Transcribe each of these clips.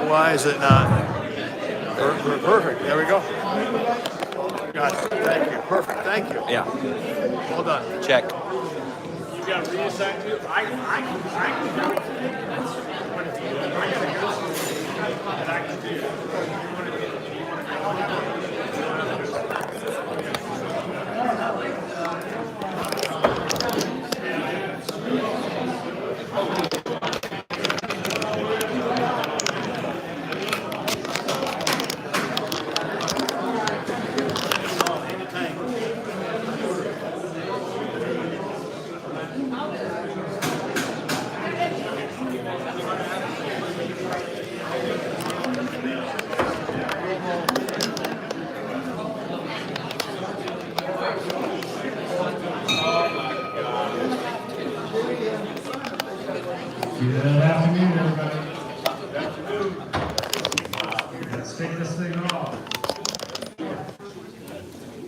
Why is it not? Perfect. There we go. Got it. Thank you. Perfect. Thank you. Yeah. Well done. Check. You got to read that too. I can do it. I can do it. Good afternoon, everybody. Let's take this thing off.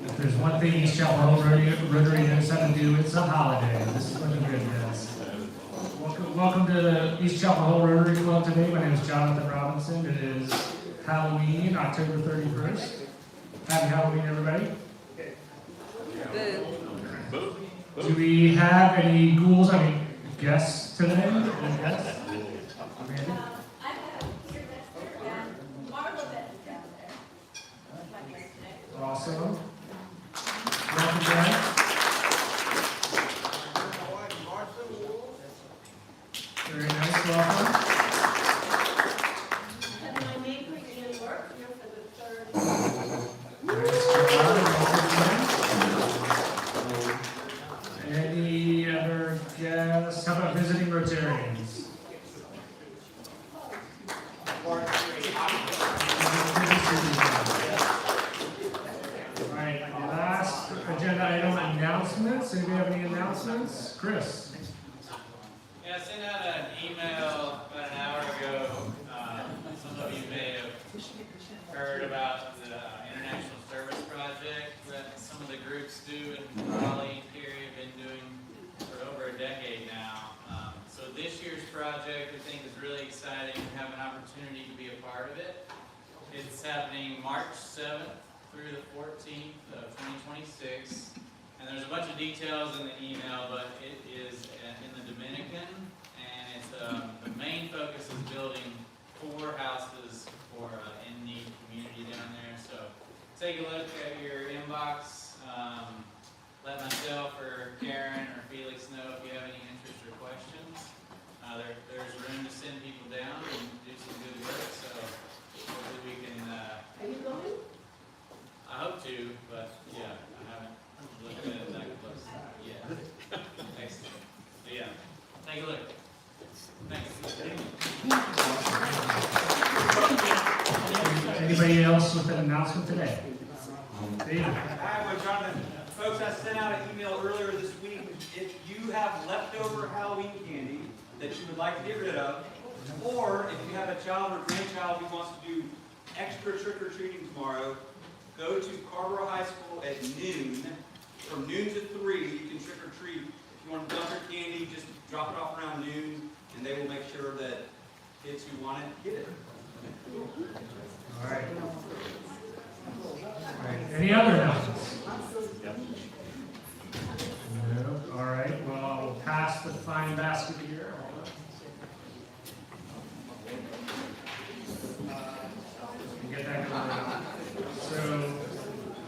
If there's one thing East Chapel Rotary knows how to do, it's a holiday. This is looking good, guys. Welcome to the East Chapel Rotary Club today. My name is Jonathan Robinson. It is Halloween, October 31st. Happy Halloween, everybody. Do we have any ghouls? Guests today? Any guests? Amanda? Awesome. Welcome back. Very nice, welcome. And my neighbor Ian work here for the third. Nice job. Any other guests? How about visiting Rotarians? Alright, last agenda item, announcements. Anybody have any announcements? Chris? Yeah, I sent out an email about an hour ago. Some of you may have heard about the International Service Project that some of the groups do in Raleigh area have been doing for over a decade now. So this year's project we think is really exciting. We have an opportunity to be a part of it. It's happening March 7th through the 14th of 2026. And there's a bunch of details in the email, but it is in the Dominican, and it's the main focus is building 4 houses for in-need community down there. So take a look at your inbox. Let myself or Karen or Felix know if you have any interest or questions. There's room to send people down and do some good work. So hopefully we can. Are you going? I hope to, but yeah, I haven't looked at it that close yet. Thanks. But yeah, take a look. Thanks. Anybody else with an announcement today? David? Hi, Jonathan. Folks, I sent out an email earlier this week. If you have leftover Halloween candy that you would like to get rid of, or if you have a child or grandchild who wants to do extra trick-or-treating tomorrow, go to Carrboro High School at noon. From noon to 3, you can trick-or-treat. If you want to dump your candy, just drop it off around noon, and they will make sure that kids who want it get it. All right. All right. Any other announcements? No. All right. Well, I'll pass the fine basket here. Get that going. So,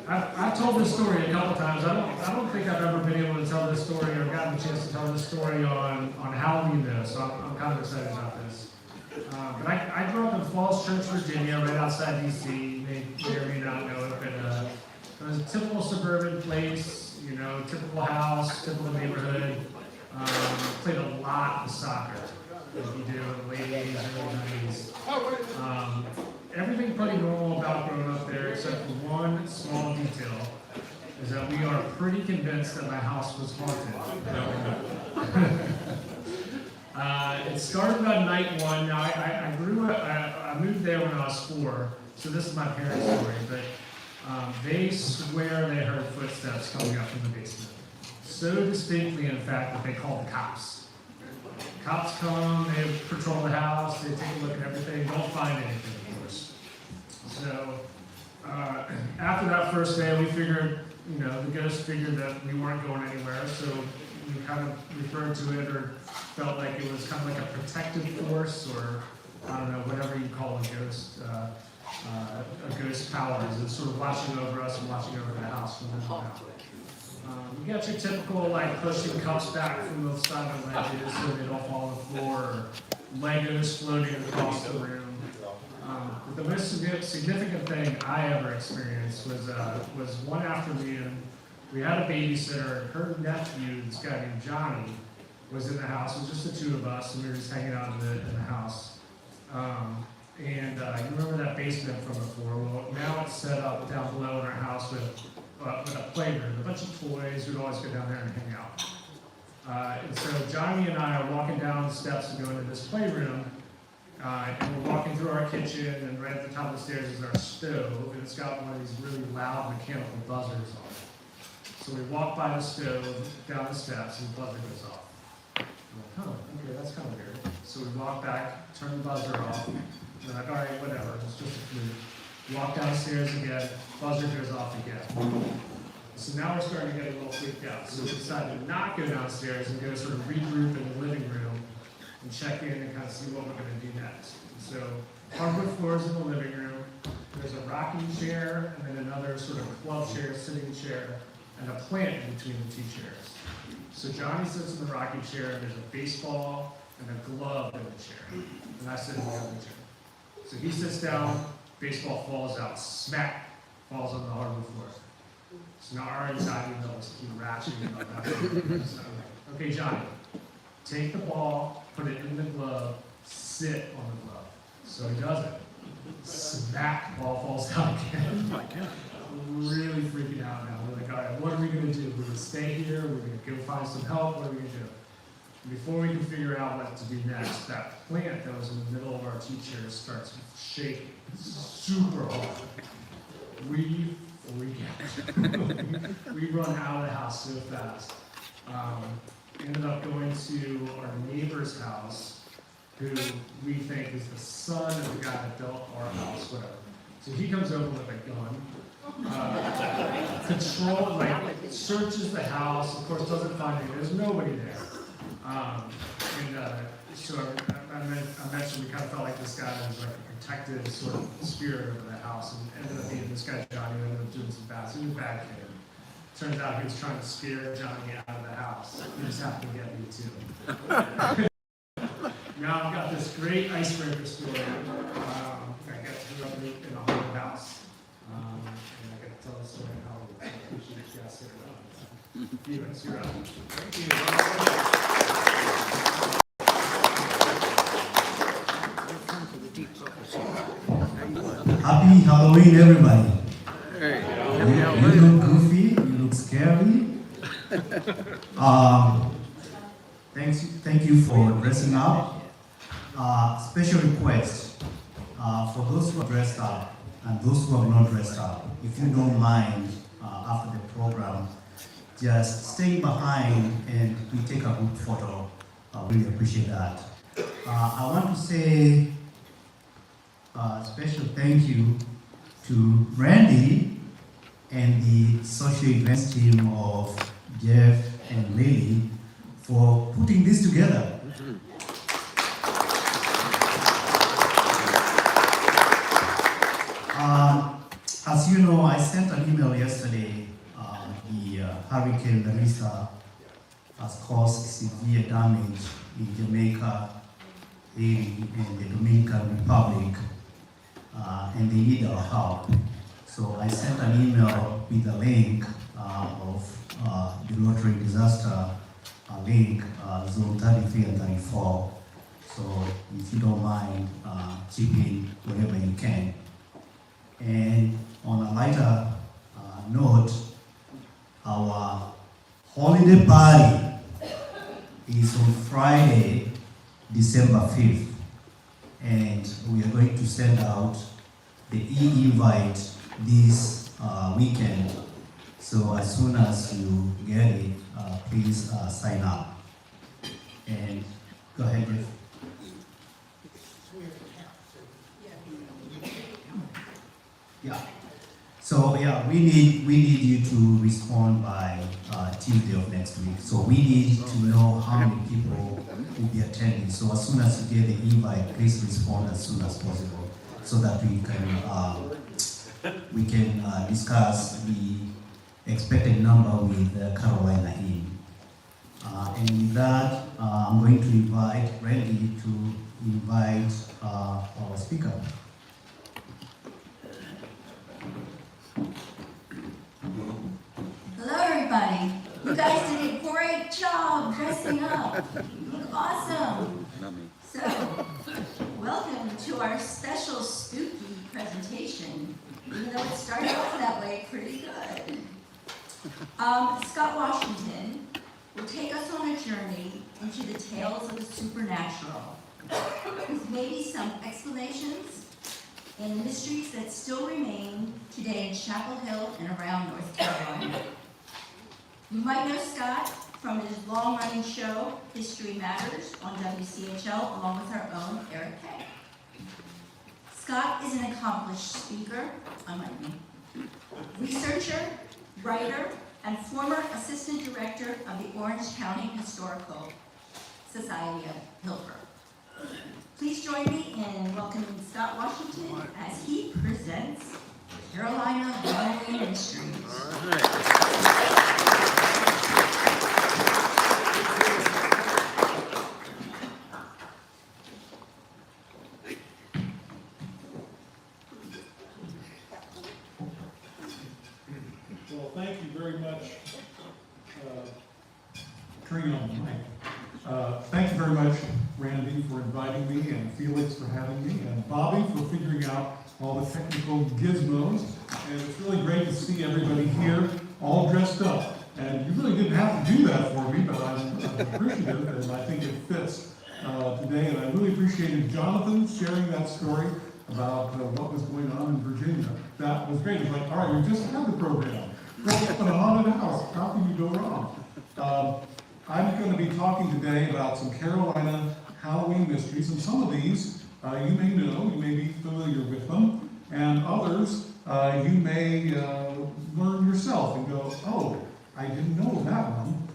I've told this story a couple times. I don't think I've ever been able to tell this story or gotten a chance to tell this story on Halloween though. So I'm kind of excited about this. But I grew up in Falls Church, Virginia, right outside DC. You may or may not know it, but it was a typical suburban place, you know, typical house, typical neighborhood. Played a lot of soccer, as you do in the late 80s, early 90s. Everything pretty normal about growing up there, except for one small detail, is that we are pretty convinced that my house was haunted. It started on night 1. Now, I moved there when I was 4, so this is my parents' story, but they swear they heard footsteps coming up from the basement. So distinctly, in fact, that they called the cops. Cops come, they patrol the house, they take a look at everything, don't find anything, of course. So, after that first day, we figured, the ghost figured that we weren't going anywhere, so we kind of referred to it or felt like it was kind of like a protective force, or I don't know, whatever you call a ghost powers. It's sort of watching over us and watching over the house from then on out. You got your typical pushing cups back from the side of the ledges so they don't fall on the floor, or Legos floating across the room. But the most significant thing I ever experienced was one afternoon. We had a babysitter, and her nephew, this guy named Johnny, was in the house. It was just the two of us, and we were just hanging out in the house. You remember that basement from before? Well, now it's set up down below in our house with a playroom, a bunch of toys. We'd always go down there and hang out. And so Johnny and I are walking down the steps and going to this playroom, and we're walking through our kitchen, and right at the top of the stairs is our stove, and it's got one of these really loud mechanical buzzers on it. So we walk by the stove, down the steps, and the buzzer goes off. I'm like, okay, that's kind of weird. So we walk back, turn the buzzer off, and we're like, all right, whatever, it's just a fluke. Walk downstairs again, buzzer goes off again. So now we're starting to get a little freaked out. So we decided to not go downstairs and go sort of regroup in the living room and check in and kind of see what we're going to do next. So hardwood floors in the living room, there's a rocking chair, and then another sort of club chair, sitting chair, and a plant in between the two chairs. So Johnny sits in the rocking chair, and there's a baseball and a glove in the chair. And I sit in the other chair. So he sits down, baseball falls out, smack, falls on the hardwood floor. So now our anxiety levels keep ratcheting up. So I'm like, okay, Johnny, take the ball, put it in the glove, sit on the glove. So he does it. Smack, ball falls out again. Oh my God. Really freaking out now. We're like, all right, what are we going to do? We're going to stay here? We're going to go find some help? What are we going to do? And before we can figure out what to do next, that plant that was in the middle of our two chairs starts shaking super hard. We freak out. We run out of the house so fast. Ended up going to our neighbor's house, who we think is the son of the guy that built our house, whatever. So he comes over with a gun, searches the house, of course doesn't find anything, there's nobody there. So I mentioned we kind of felt like this guy was like a protective sort of spirit over the house, and ended up being this guy Johnny, who ended up doing some bad, he was a bad kid. Turns out he was trying to scare Johnny out of the house. He just happened to get me too. Now I've got this great icebreaker story. I get to run in a haunted house. And I get to tell the story how I appreciate you guys sitting around. Felix, you're up. Thank you. Happy Halloween, everybody. You look goofy, you look scary. Thank you for dressing up. Special request for those who are dressed up and those who have not dressed up, if you don't mind, after the program, just stay behind and we take a group photo. I really appreciate that. I want to say special thank you to Randy and the social events team of Jeff and Lily for putting this together. As you know, I sent an email yesterday. The Hurricane Larissa has caused severe damage in Jamaica, Haiti, and the Dominican Republic, and they need our help. So I sent an email with a link of the Rotary Disaster link, Zone 33 and 34. So if you don't mind, chip in wherever you can. And on a lighter note, our holiday party is on Friday, December 5th. And we are going to send out the e-invite this weekend. So as soon as you get it, please sign up. And Go ahead, Jeff. Yeah. So yeah, we need you to respond by Tuesday of next week. So we need to know how many people will be attending. So as soon as you get the invite, please respond as soon as possible, so that we can discuss the expected number with Carolina Inn. And with that, I'm going to invite Randy to invite our speaker. Hello, everybody. You guys did a great job dressing up. You look awesome. So, welcome to our special spooky presentation. Even though it started off that way, pretty good. Scott Washington will take us on a journey into the tales of the supernatural, with maybe some explanations and mysteries that still remain today in Chapel Hill and around North Carolina. You might know Scott from his long-running show, History Matters, on WCHL, along with our own Eric Kay. Scott is an accomplished speaker, unlike me, researcher, writer, and former assistant director of the Orange County Historical Society of Hillsborough. Please join me in welcoming Scott Washington as he presents Carolina Halloween Mysteries. All right. Well, thank you very much. Turning on the mic. Thank you very much, Randy, for inviting me, and Felix for having me, and Bobby for figuring out all the technical gizmos. And it's really great to see everybody here, all dressed up. And you really didn't have to do that for me, but I'm appreciative, and I think it fits today. And I really appreciated Jonathan sharing that story about what was going on in Virginia. That was great. It was like, all right, we just had the program. Go up in a haunted house. How can you go wrong? I'm going to be talking today about some Carolina Halloween mysteries, and some of these you may know, you may be familiar with them, and others you may learn yourself and go, oh, I didn't know that one.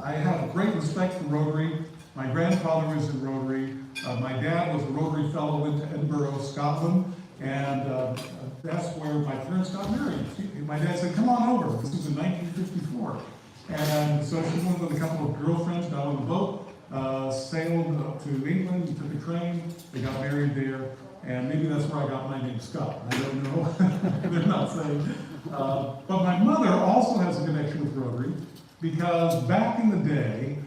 I have great respect for Rotary. My grandfather was in Rotary. My dad was a Rotary Fellow, went to Edinburgh, Scotland, and that's where my parents got married. My dad said, come on over. This was in 1954. And so she went with a couple of girlfriends, got on the boat, sailed up to England, took a train, they got married there, and maybe that's where I got my name Scott. I don't know. They're not saying. But my mother also has a connection with Rotary, because back in the day,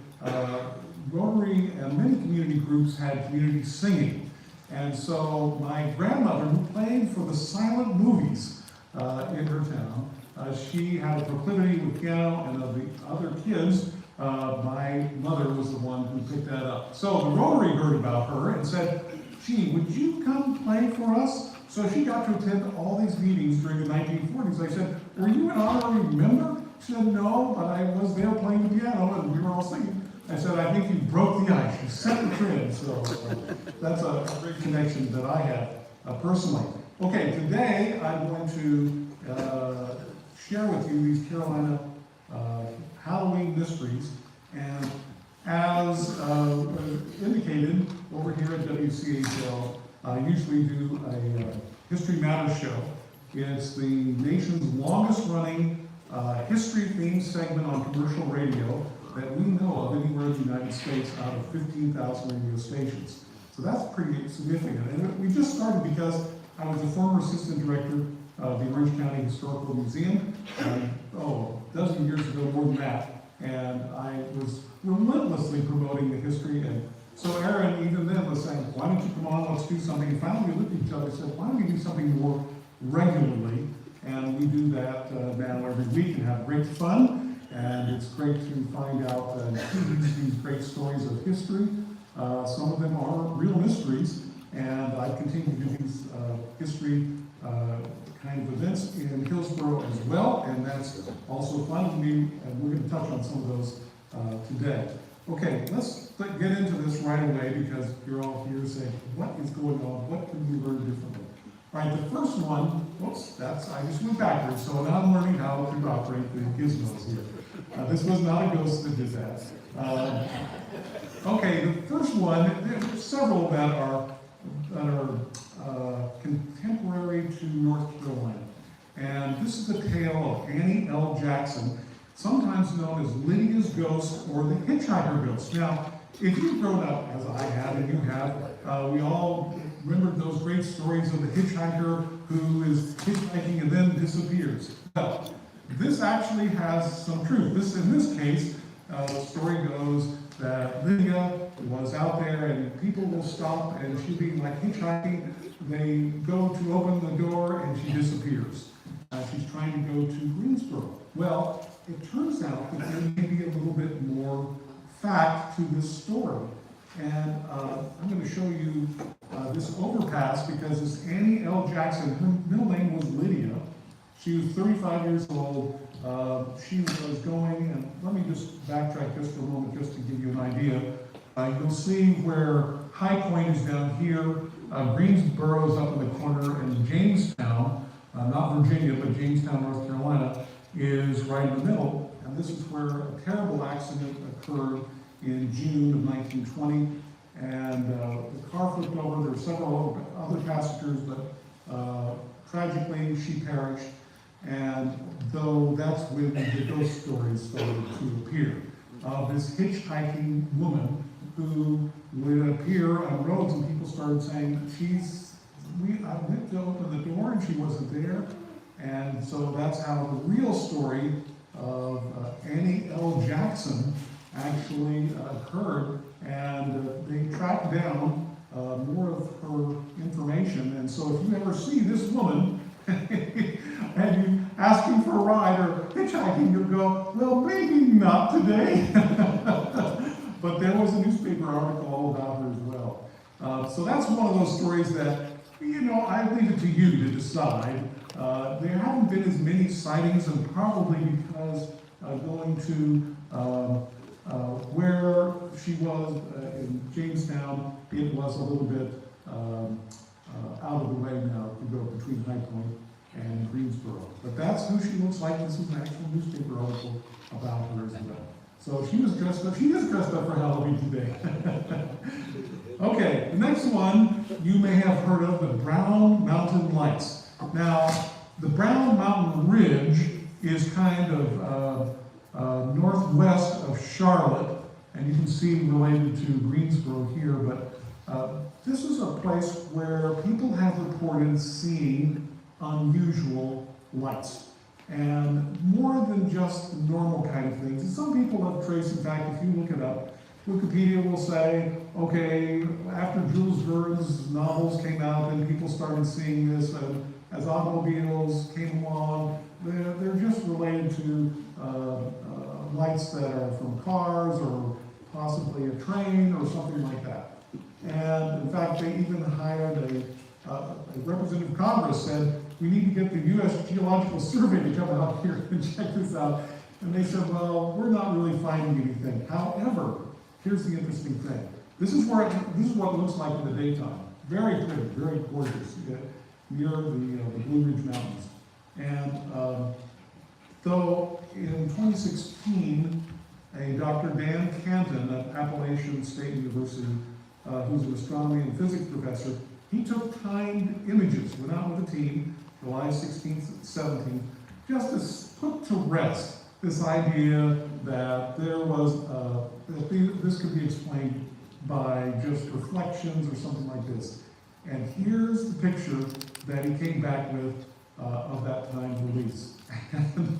Rotary and many community groups had community singing. And so my grandmother, who played for the silent movies in her town, she had a proclivity with piano, and of the other kids, my mother was the one who picked that up. So the Rotary heard about her and said, gee, would you come play for us? So she got to attend all these meetings during the 1940s. I said, were you an honorary member? She said, no, but I was there playing the piano, and we were all singing. I said, I think you broke the ice. You set the trend. So that's a great connection that I have personally. Okay, today I'm going to share with you these Carolina Halloween mysteries. And as indicated over here at WCHL, I usually do a History Matters show. It's the nation's longest running history-themed segment on commercial radio that we know of anywhere in the United States out of 15,000 radio stations. So that's pretty significant. And we just started because I was a former assistant director of the Orange County Historical Museum, a dozen years ago, more than that, and I was relentlessly promoting the history. And so Aaron, even then, was saying, why don't you come on, let's do something. And finally we looked at each other and said, why don't we do something more regularly? And we do that now every week and have great fun. And it's great to find out these great stories of history. Some of them are real mysteries, and I continue to do these history kind of events in Hillsborough as well, and that's also fun to me, and we're going to touch on some of those today. Okay, let's get into this right away because you're all here saying, what is going on? What can we learn differently? All right, the first one, oops, I just went backwards, so now I'm learning how to operate the gizmos here. This was not a ghost that did that. Okay, the first one, there are several that are contemporary to North Carolina. And this is the tale of Annie L. Jackson, sometimes known as Lydia's Ghost or the Hitchhiker Ghost. Now, if you've grown up, as I have and you have, we all remember those great stories of the hitchhiker who is hitchhiking and then disappears. Well, this actually has some truth. In this case, the story goes that Lydia was out there and people will stop and she'll be like hitchhiking. They go to open the door and she disappears. She's trying to go to Greensboro. Well, it turns out that there may be a little bit more fact to this story. And I'm going to show you this overpass because this Annie L. Jackson, her middle name was Lydia. She was 35 years old. She was going, and let me just backtrack just for a moment just to give you an idea. You'll see where High Point is down here, Greensboro is up in the corner, and Jamestown, not Virginia, but Jamestown, North Carolina, is right in the middle. And this is where a terrible accident occurred in June of 1920. And the car flipped over. There were several other passengers, but tragically she perished. And though that's when the ghost stories started to appear, this hitchhiking woman who would appear on roads and people started saying, I went to open the door and she wasn't there. And so that's how the real story of Annie L. Jackson actually occurred. And they tracked down more of her information. And so if you ever see this woman, and you asking for a ride or hitchhiking, you'll go, well, maybe not today. But there was a newspaper article all about her as well. So that's one of those stories that, I leave it to you to decide. There haven't been as many sightings, and probably because going to where she was in Jamestown, it was a little bit out of the way now to go between High Point and Greensboro. But that's who she looks like. This is an actual newspaper article about her as well. So she was dressed up. She is dressed up for Halloween today. Okay, the next one you may have heard of, the Brown Mountain Lights. Now, the Brown Mountain Ridge is kind of northwest of Charlotte, and you can see related to Greensboro here, but this is a place where people have reported seeing unusual lights. And more than just normal kind of things. And some people have traced, in fact, if you look it up, Wikipedia will say, okay, after Jules Verne's novels came out, then people started seeing this, and as automobiles came along, they're just related to lights that are from cars or possibly a train or something like that. And in fact, they even hired a representative of Congress said, we need to get the U.S. Geological Survey to come out here and check this out. And they said, well, we're not really finding anything. However, here's the interesting thing. This is what it looks like in the daytime. Very pretty, very gorgeous, near the Blue Ridge Mountains. And though in 2016, a Dr. Dan Canton at Appalachian State University, who's an astronomy and physics professor, he took timed images, went out with a team, July 16th, 17th, just to put to rest this idea that there was, this could be explained by just reflections or something like this. And here's the picture that he came back with of that timed release. And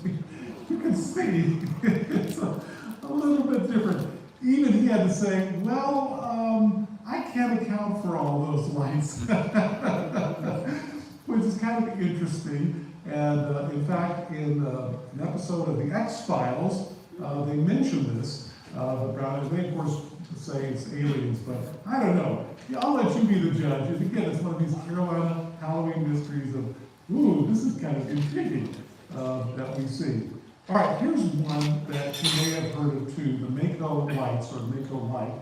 you can see it's a little bit different. Even he had to say, well, I can't account for all those lights, which is kind of interesting. And in fact, in an episode of The X-Files, they mention this. They of course say it's aliens, but I don't know. I'll let you be the judge. And again, it's one of these Carolina Halloween mysteries of, ooh, this is kind of intriguing that we see. All right, here's one that you may have heard of too, the Mako lights or Mako light.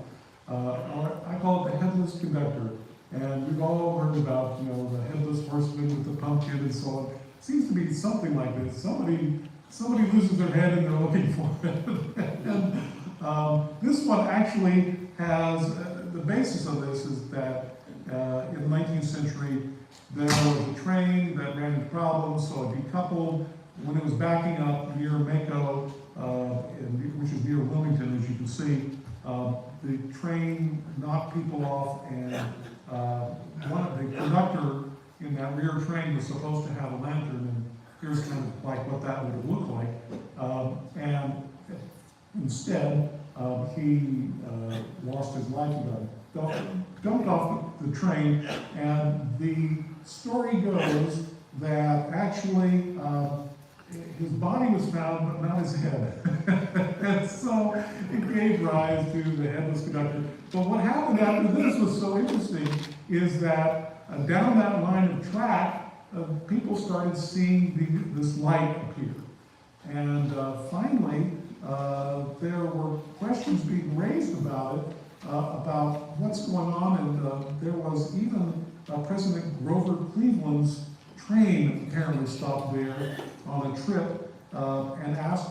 I call it the headless conductor. And we've all heard about, the headless horseman with the pumpkin and so on. It seems to be something like this. Somebody loses their head and they're looking for it. And this one actually has, the basis of this is that in the 19th century, there was a train that ran into problems, so it decoupled. When it was backing up near Mako, which is near Wilmington, as you can see, the train knocked people off, and one of the conductor in that rear train was supposed to have a lantern, and here's kind of like what that would look like. And instead, he lost his life and jumped off the train, and the story goes that actually his body was found, but not his head. And so it gave rise to the headless conductor. But what happened after this was so interesting is that down that line of track, people started seeing this light appear. And finally, there were questions being raised about it, about what's going on, and there was even President Grover Cleveland's train apparently stopped there on a trip and asked,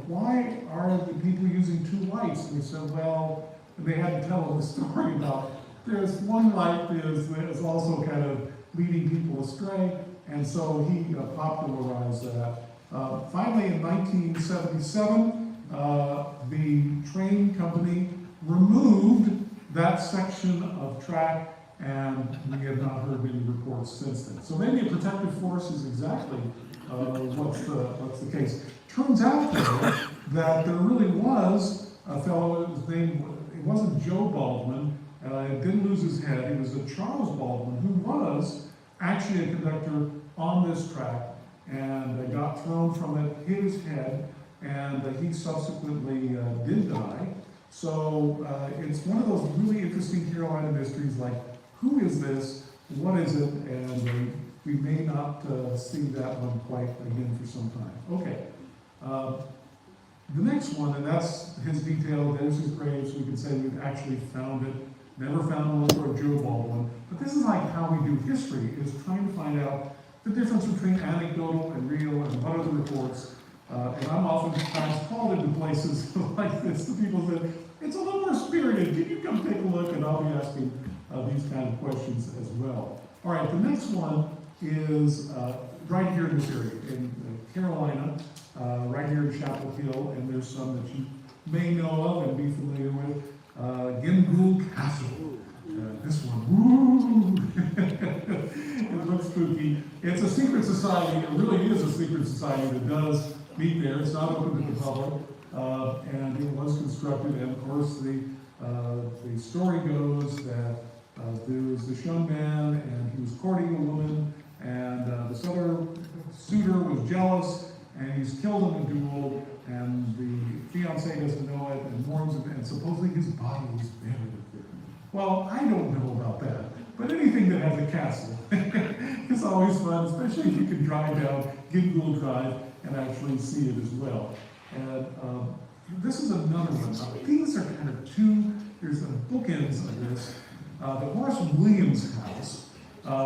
why are the people using two lights? And they said, well, they had to tell him the story about there's one light that is also kind of leading people astray, and so he popularized that. Finally, in 1977, the train company removed that section of track, and we have not heard any reports since then. So maybe a protective force is exactly what's the case. Turns out, though, that there really was a fellow, his name, it wasn't Joe Baldwin, didn't lose his head, he was a Charles Baldwin, who was actually a conductor on this track, and got thrown from it, hit his head, and he subsequently did die. So it's one of those really interesting Carolina mysteries, like, who is this, what is it, and we may not see that one quite again for some time. Okay, the next one, and that's his detail, there's his grave, so we can say we've actually found it. Never found one for Joe Baldwin, but this is like how we do history, is trying to find out the difference between anecdotal and real and what are the reports. And I'm oftentimes called into places like this to people that it's a little more spirited. Can you come take a look? And I'll be asking these kind of questions as well. All right, the next one is right here in this area, in Carolina, right here in Chapel Hill, and there's some that you may know of and be familiar with. Gimgool Castle. This one, woo! It looks spooky. It's a secret society. It really is a secret society that does meet there. It's not open to the public, and it was constructed. And of course, the story goes that there was this young man, and he was courting a woman, and this other suitor was jealous, and he's killed in a duel, and the fiancé doesn't know it, and mourns him, and supposedly his body was buried there. Well, I don't know about that, but anything that has a castle is always fun, especially if you can drive down Gimgool Drive and actually see it as well. And this is another one. Now, these are kind of two, there's bookends of this. The Horace Williams House,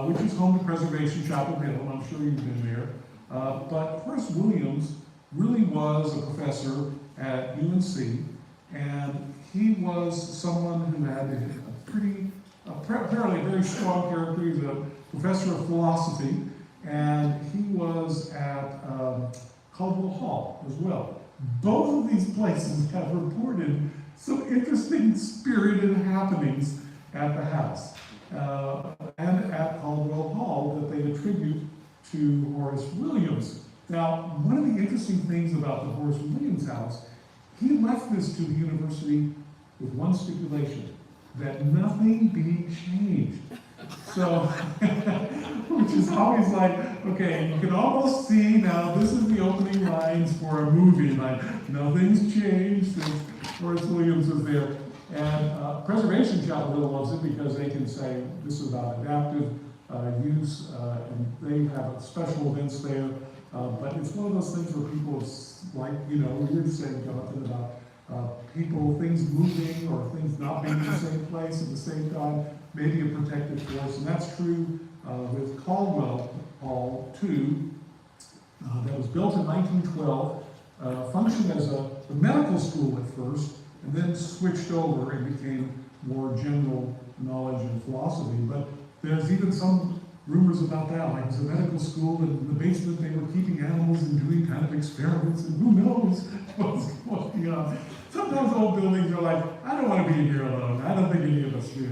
which is home to Preservation Chapel Hill, and I'm sure you've been there. But Horace Williams really was a professor at UNC, and he was someone who had apparently a very strong character. He's a professor of philosophy, and he was at Caldwell Hall as well. Both of these places have reported some interesting spirited happenings at the house and at Caldwell Hall that they attribute to Horace Williams. Now, one of the interesting things about the Horace Williams house, he left this to the university with one stipulation, that nothing be changed. So, which is always like, okay, you can almost see now, this is the opening lines for a movie, like, nothing's changed since Horace Williams was there. And Preservation Chapel Hill loves it because they can say this is about adaptive use, and they have special events there. But it's one of those things where people, like, you know, we were saying, Jonathan, about people, things moving or things not being in the same place at the same time, maybe a protective force. And that's true with Caldwell Hall, too, that was built in 1912, functioned as a medical school at first, and then switched over and became more general knowledge and philosophy. But there's even some rumors about that, like it was a medical school, and in the basement they were keeping animals and doing kind of experiments, and who knows what's going on. Sometimes old buildings are like, I don't want to be here alone. I don't think any of us do.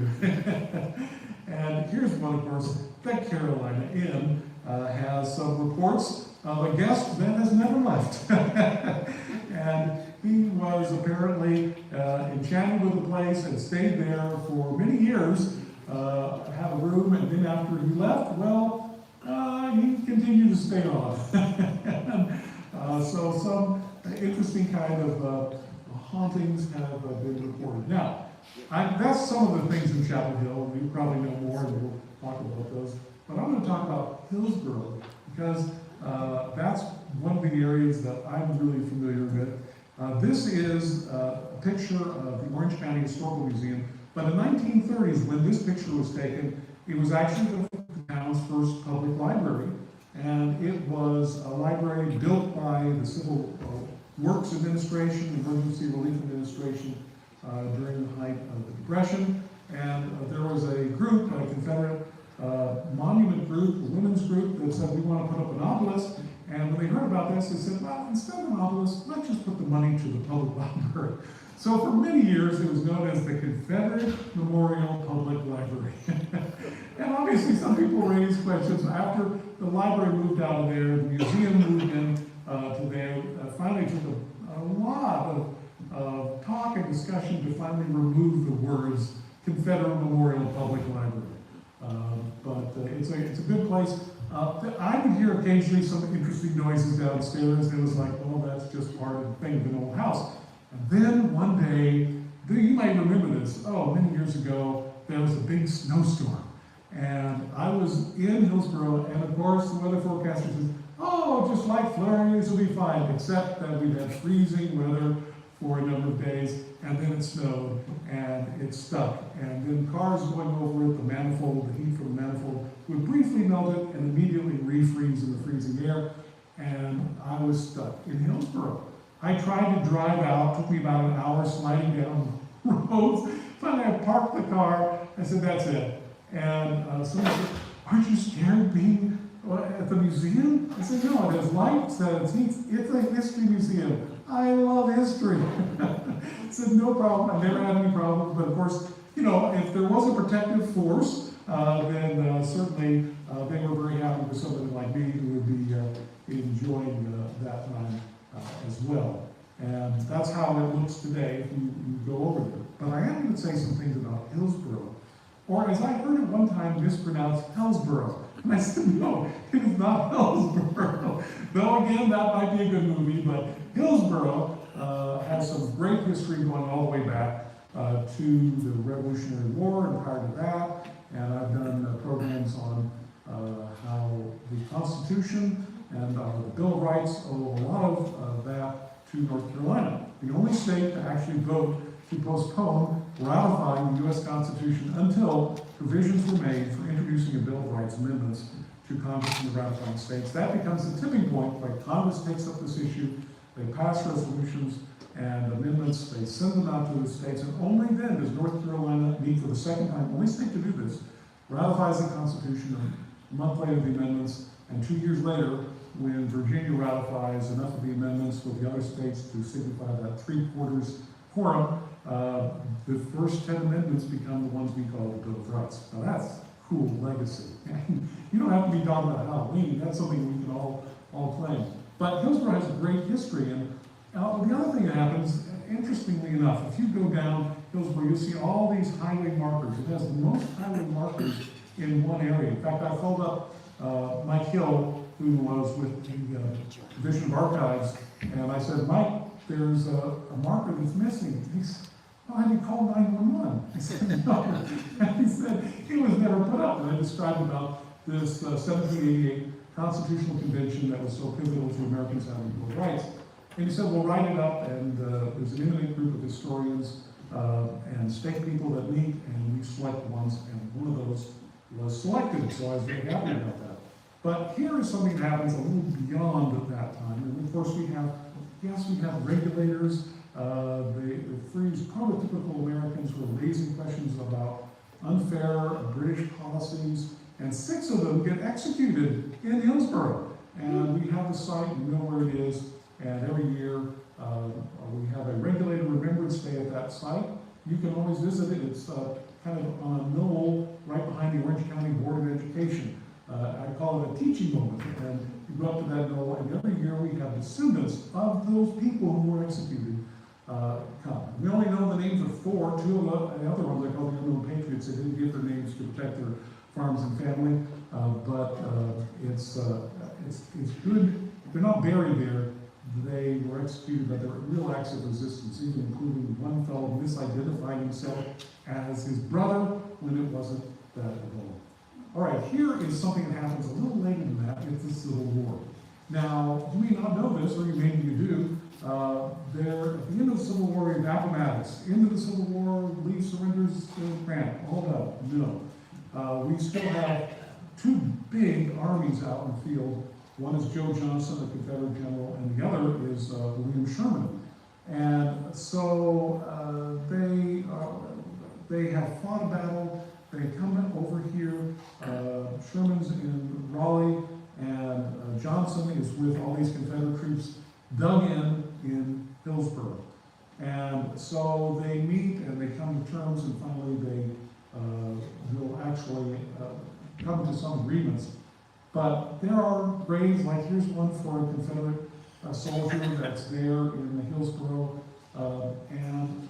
And here's one, of course, the Carolina Inn has some reports of a guest that has never left. And he was apparently enchanted with the place and stayed there for many years, had a room, and then after he left, well, he continued to stay on. And, so some interesting kind of hauntings have been reported. Now, that's some of the things in Chapel Hill. You probably know more, and we'll talk about those. But I'm going to talk about Hillsborough, because that's one of the areas that I'm really familiar with. This is a picture of the Orange County Historical Museum. But in the 1930s, when this picture was taken, it was actually the town's first public library. And it was a library built by the Civil Works Administration, Emergency Relief Administration, during the height of the Depression. And there was a group, a Confederate monument group, a women's group, that said, we want to put up an obelisk. And when they heard about this, they said, well, instead of an obelisk, let's just put the money to the public library. So for many years, it was known as the Confederate Memorial Public Library. And obviously, some people raised questions. After the library moved out of there, the museum moved in to there. Finally took a lot of talk and discussion to finally remove the words Confederate Memorial Public Library. But it's a good place. I would hear occasionally some interesting noises downstairs. It was like, oh, that's just part of the thing of an old house. And then one day, you might remember this, many years ago, there was a big snowstorm. And I was in Hillsborough, and of course, the weather forecaster says, oh, just light flurries will be fine, except that we'd had freezing weather for a number of days, and then it snowed, and it stuck. And then cars going over it, the manifold, the heat from the manifold, would briefly melt it and immediately refreeze in the freezing air, and I was stuck in Hillsborough. I tried to drive out, took me about an hour sliding down roads. Finally, I parked the car. I said, that's it. And someone said, aren't you scared being at the museum? I said, no, there's lights, it's a history museum. I love history. I said, no problem. I never had any problems. But of course, you know, if there was a protective force, then certainly they were very happy with somebody like me who would be enjoying that time as well. And that's how it looks today if you go over there. But I am going to say some things about Hillsborough. Or as I heard at one time, mispronounced Hellsborough. And I said, no, it is not Hillsborough. Though again, that might be a good movie, but Hillsborough has some great history going all the way back to the Revolutionary War and prior to that. And I've done programs on how the Constitution and the Bill of Rights owe a lot of that to North Carolina. The only state to actually vote to postpone ratifying the U.S. Constitution until provisions were made for introducing a Bill of Rights amendments to Congress and the ratifying states. That becomes the tipping point, like Congress takes up this issue, they pass resolutions and amendments, they send them out to the states, and only then does North Carolina meet for the second time, only state to do this, ratifies the Constitution, a month later the amendments, and 2 years later, when Virginia ratifies enough of the amendments with the other states to signify that 3/4 quorum, the first 10 amendments become the ones we call the Bill of Rights. Now that's cool legacy. You don't have to be talking about Halloween. That's something we can all claim. But Hillsborough has a great history. And the other thing that happens, interestingly enough, if you go down Hillsborough, you'll see all these highway markers. It has the most highway markers in one area. In fact, I called up Mike Hill, who was with the Division of Archives, and I said, Mike, there's a marker that's missing. He said, well, have you called 911? I said, no. And he said, it was never put up. And I described about this 1788 Constitutional Convention that was so pivotal to Americans having equal rights. And he said, we'll write it up, and there's an eminent group of historians and state people that meet, and we select ones, and one of those was selected, so I was very happy about that. But here is something that happens a little beyond at that time, and of course we have regulators, the three prototypical Americans who are raising questions about unfair British policies, and 6 of them get executed in Hillsborough. And we have the site, we know where it is, and every year we have a regulator remembrance day at that site. You can always visit it. It's kind of on a knoll right behind the Orange County Board of Education. I call it a teaching moment. And you go up to that knoll, and every year we have descendants of those people who were executed come. We only know the names of 4. 2 of the other ones, I call the unknown patriots. They didn't give their names to protect their farms and family, but it's good. They're not buried there. They were executed by their real acts of resistance, even including one fellow misidentified himself as his brother when it wasn't that at all. All right, here is something that happens a little later than that. It's the Civil War. Now, you may not know this, or maybe you do. There, at the end of the Civil War, in Appomattox, into the Civil War, Lee surrenders Grant. All done. No. We still have 2 big armies out in the field. One is Joe Johnson, a Confederate general, and the other is William Sherman. And so they have fought a battle. They come over here. Sherman's in Raleigh, and Johnson is with all these Confederate troops dug in Hillsborough. And so they meet and they come to terms, and finally they will actually come to some agreements. But there are graves, like here's one for a Confederate soldier that's there in the Hillsborough. And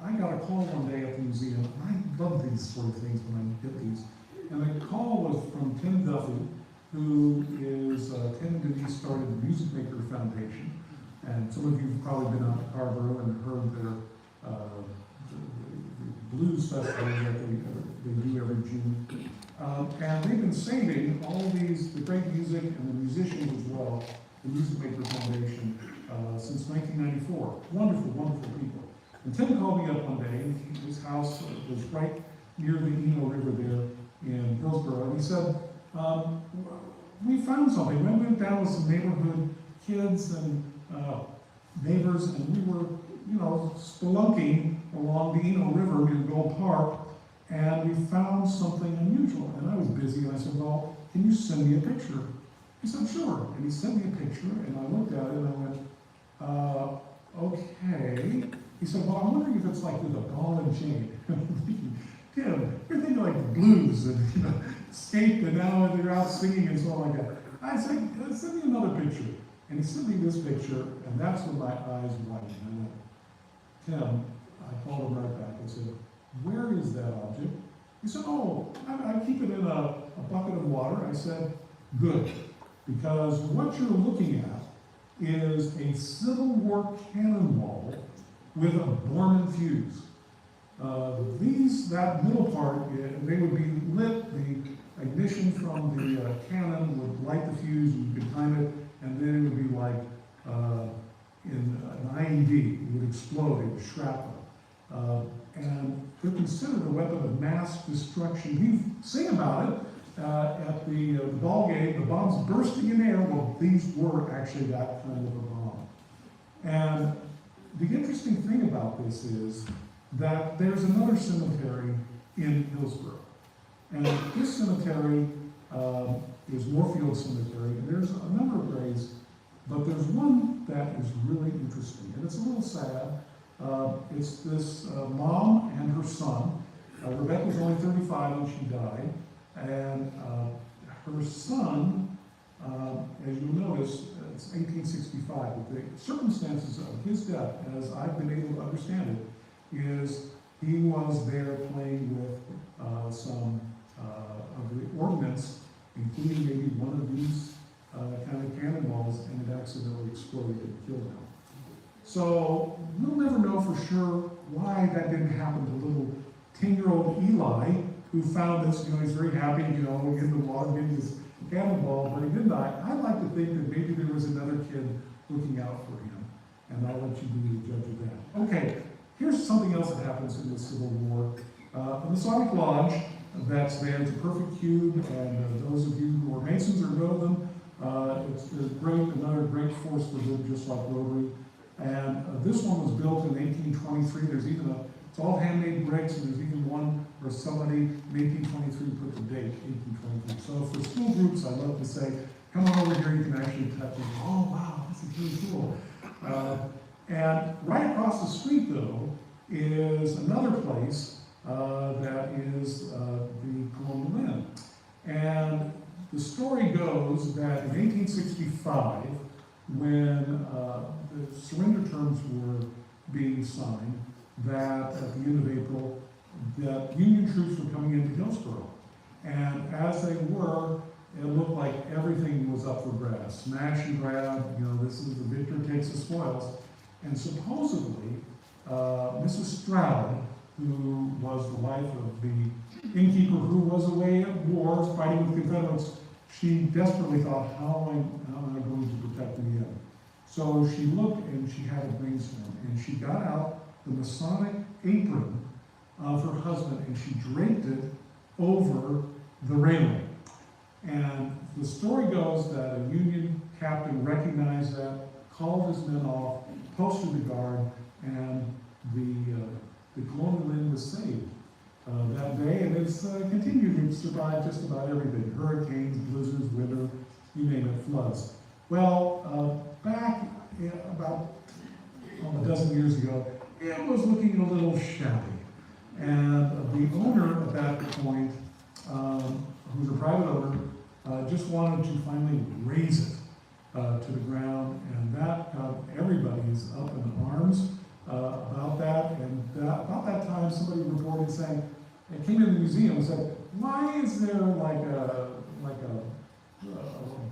I got a call one day at the museum. I love these sort of things when I get these. And the call was from Tim Duffy, who is, Tim and Denise started the Music Maker Foundation. And some of you have probably been out to Carrboro and heard their the blues festival that they do every June. And they've been saving all the great music and the musicians as well, the Music Maker Foundation, since 1994. Wonderful, wonderful people. And Tim called me up one day, and his house was right near the Eno River there in Hillsborough, and he said, we found something. We went down with some neighborhood kids and neighbors, and we were, spelunking along the Eno River in Gold Park, and we found something unusual. And I was busy, and I said, well, can you send me a picture? He said, sure. And he sent me a picture, and I looked at it, and I went, okay. He said, well, I'm wondering if it's like with a ball and chain. Tim, you're thinking like the blues and, escape, and now they're out singing and so on like that. I said, send me another picture. And he sent me this picture, and that's when my eyes widened. I went, Tim, I called him right back. I said, where is that object? He said, oh, I keep it in a bucket of water. I said, good, because what you're looking at is a Civil War cannonball with a Borman fuse. That middle part, they would be lit, the ignition from the cannon would light the fuse, and you could time it, and then it would be like in an IED, it would explode, it would shrapnel. And they're considered a weapon of mass destruction. We sing about it at the ball game, the bombs bursting in air. Well, these were actually that kind of a bomb. And the interesting thing about this is that there's another cemetery in Hillsborough. And this cemetery is Moorfield Cemetery, and there's a number of graves, but there's one that is really interesting, and it's a little sad. It's this mom and her son. Rebecca was only 35 when she died, and her son, as you'll notice, it's 1865, but the circumstances of his death, as I've been able to understand it, is he was there playing with some of the ordnance, including maybe one of these kind of cannonballs, and it accidentally exploded and killed him. So we'll never know for sure why that didn't happen to little 10-year-old Eli, who found this, he's very happy, getting the water, getting his cannonball, but he didn't die. I like to think that maybe there was another kid looking out for him, and I'll let you be the judge of that. Okay, here's something else that happens in the Civil War. The Masonic Lodge, that's there, it's a perfect cube, and those of you who are Masons or know them, it's another great force for good, just like Rotary. And this one was built in 1823. There's even it's all handmade bricks, and there's even one where somebody in 1823 put the date, 1823. So for school groups, I love to say, come on over here, you can actually touch it. Oh, wow, this is really cool. And right across the street, though, is another place that is the Colonial Inn. And the story goes that in 1865, when the surrender terms were being signed, that at the end of April, that Union troops were coming into Hillsborough. And as they were, it looked like everything was up for grabs. Smash and grab, this is the victor takes the spoils. And supposedly, Mrs. Stroud, who was the wife of the innkeeper who was away at war fighting with Confederates, she desperately thought, how am I going to protect the inn? So she looked and she had a brainstorm, and she got out the Masonic apron of her husband and she draped it over the railing. And the story goes that a Union captain recognized that, called his men off, posted the guard, and the Colonial Inn was saved that day, and it's continued to survive just about everything: hurricanes, blizzards, winter, you name it, floods. Well, back about a dozen years ago, it was looking a little shabby, and the owner at that point, who's a private owner, just wanted to finally raise it to the ground, and that got everybody's up in arms about that. And about that time, somebody reported saying, it came in the museum and said, why is there like a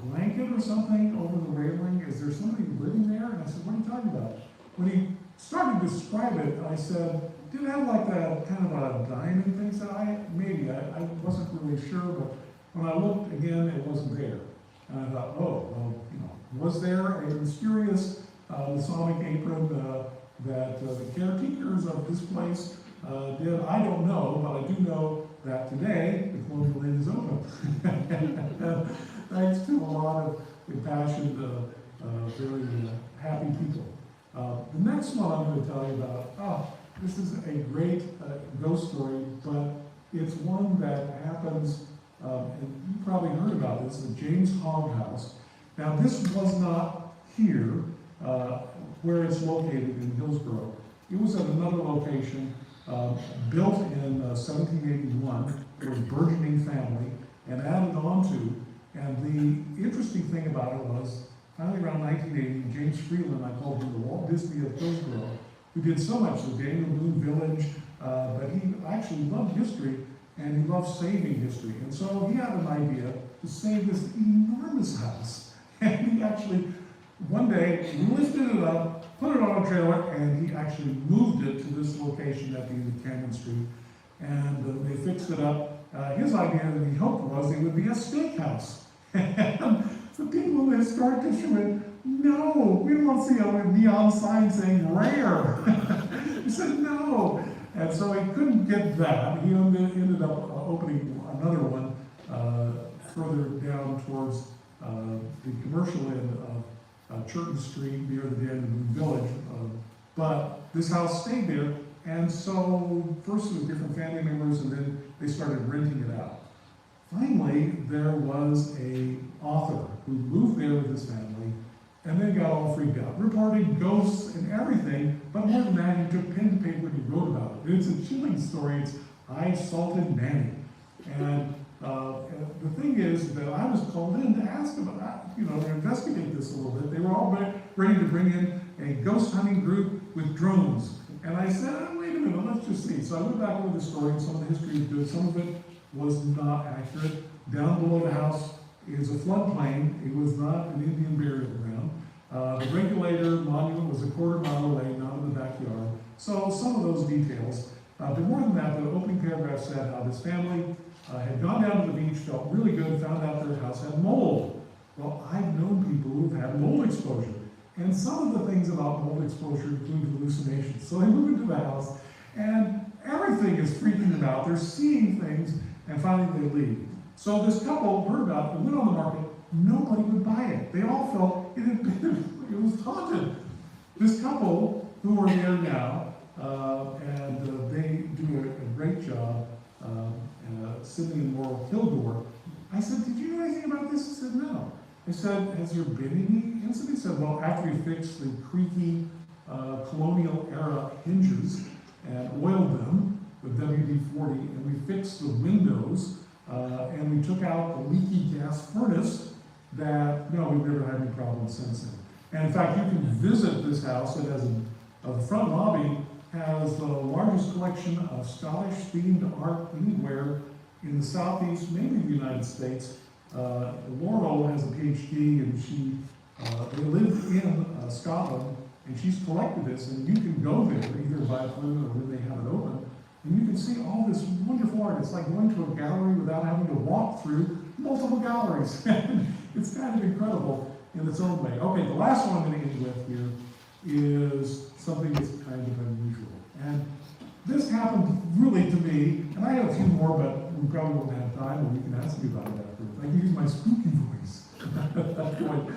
blanket or something over the railing? Is there somebody living there? And I said, what are you talking about? When he started to describe it, I said, did it have like a kind of a diamond thing? He said, maybe, I wasn't really sure, but when I looked again, it wasn't there. And I thought, oh, well, was there a mysterious Masonic apron that the caretakers of this place did? I don't know, but I do know that today the Colonial Inn is open. Thanks to a lot of impassioned, very happy people. The next one I'm going to tell you about, this is a great ghost story, but it's one that happens, and you probably heard about this, the James Hogg House. Now, this was not here, where it's located in Hillsborough. It was at another location, built in 1781. It was a burgeoning family, and added on to. And the interesting thing about it was, finally around 1980, James Freeland, I called him the Walt Disney of Hillsborough, who did so much, the Daniel Boone Village, but he actually loved history, and he loved saving history. And so he had an idea to save this enormous house. And he actually, one day, lifted it up, put it on a trailer, and he actually moved it to this location at the end of Cannon Street. And they fixed it up. His idea that he hoped was it would be a steakhouse. And the people in the historic district went, no, we don't want to see a neon sign saying rare. He said no. And so he couldn't get that. He ended up opening another one further down towards the commercial end of Churton Street near the end of the village. But this house stayed there, and so first it was different family members, and then they started renting it out. Finally, there was an author who moved there with his family, and then got all freaked out, reporting ghosts and everything, but more than that, he took pen and paper and he wrote about it. It's a chilling story. It's I Salted Nanny. And the thing is that I was called in to ask about, to investigate this a little bit. They were all ready to bring in a ghost hunting group with drones. And I said, wait a minute, let's just see. So I went back over the story, and some of the history is good. Some of it was not accurate. Down below the house is a floodplain. It was not an Indian burial ground. The regulator monument was a quarter mile away, not in the backyard. So some of those details. But more than that, the opening paragraph said how this family had gone down to the beach, felt really good, found out their house had mold. Well, I've known people who've had mold exposure, and some of the things about mold exposure include hallucinations. So they move into the house, and everything is freaking them out. They're seeing things, and finally they leave. So this couple heard about it, went on the market. Nobody would buy it. They all felt it was haunted. This couple who are there now, and they do a great job, Sydney and Laurel Kilgore. I said, did you know anything about this? He said, no. I said, has there been any incident? He said, well, after we fixed the creaky colonial era hinges and oiled them with WD-40, and we fixed the windows, and we took out the leaky gas furnace, that, no, we've never had any problems since then. And in fact, you can visit this house. It has the front lobby has the largest collection of Scottish-themed art anywhere in the Southeast, maybe the United States. Laurel has a PhD, and they live in Scotland, and she's collected this, and you can go there either by appointment or when they have it open, and you can see all this wonderful art. It's like going to a gallery without having to walk through multiple galleries. It's kind of incredible in its own way. Okay, the last one I'm going to end with here is something that's kind of unusual. And this happened really to me, and I have a few more, but we probably won't have time, or you can ask me about it afterwards. I can use my spooky voice at that point.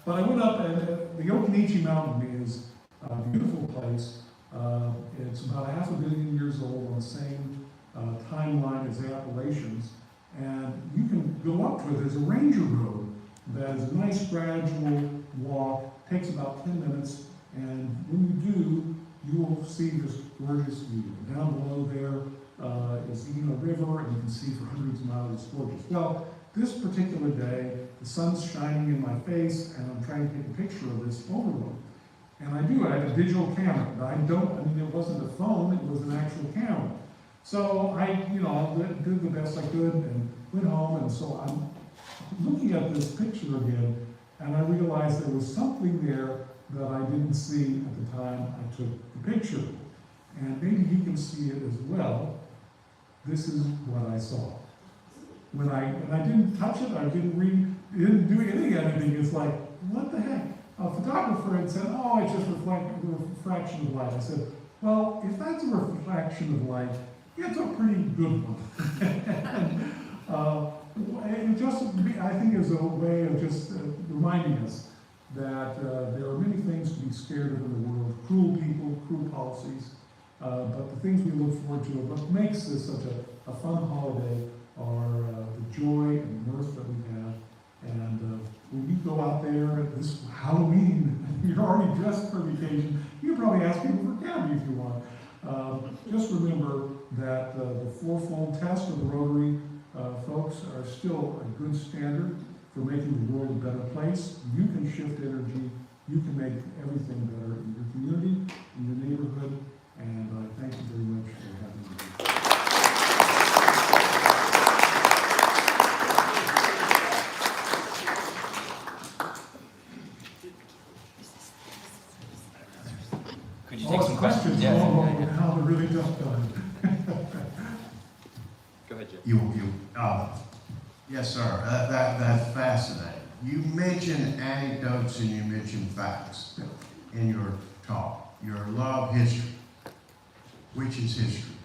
But I went up, and the Okanagan Mountain is a beautiful place. It's about 500 million years old on the same timeline as the Appalachians. And you can go up to it. There's a ranger road that is a nice gradual walk, takes about 10 minutes, and when you do, you will see this gorgeous view. Down below there is the Eno River, and you can see for hundreds of miles. It's gorgeous. Well, this particular day, the sun's shining in my face, and I'm trying to take a picture of this overlook. And I have a digital camera. It wasn't a phone, it was an actual camera. So I did the best I could and went home, and so I'm looking at this picture again, and I realized there was something there that I didn't see at the time I took the picture. And maybe you can see it as well. This is what I saw. When I didn't touch it, I didn't do anything. It's like, what the heck? A photographer had said, oh, it's just refraction of light. I said, well, if that's a refraction of light, it's a pretty good one. I think is a way of just reminding us that there are many things to be scared of in the world, cruel people, cruel policies, but the things we look forward to, what makes this such a fun holiday are the joy and mirth that we have. And when you go out there this Halloween, you're already dressed for the occasion, you can probably ask people for candy if you want. Just remember that the fourfold test of the Rotary folks are still a good standard for making the world a better place. You can shift energy. You can make everything better in your community, in your neighborhood, and I thank you very much for having me here. Could you take some questions? Yeah. Yeah. How they're really tough done. Go ahead, Jim. Yes, sir. That's fascinating. You mentioned anecdotes and you mentioned facts in your talk. Your love history. Which is history?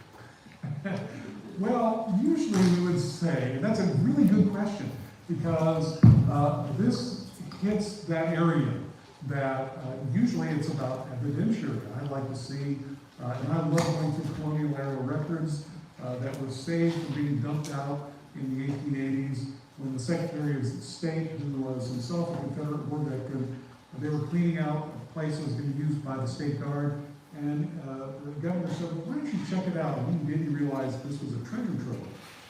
Well, usually we would say, that's a really good question, because this hits that area that usually it's about evidentiary. I like to see, and I love going through colonial era records that were saved from being dumped out in the 1880s when the Secretary of State, who was himself a Confederate war veteran, they were cleaning out a place that was going to be used by the State Guard, and the governor said, why don't you check it out? And he didn't realize this was a treasure trove.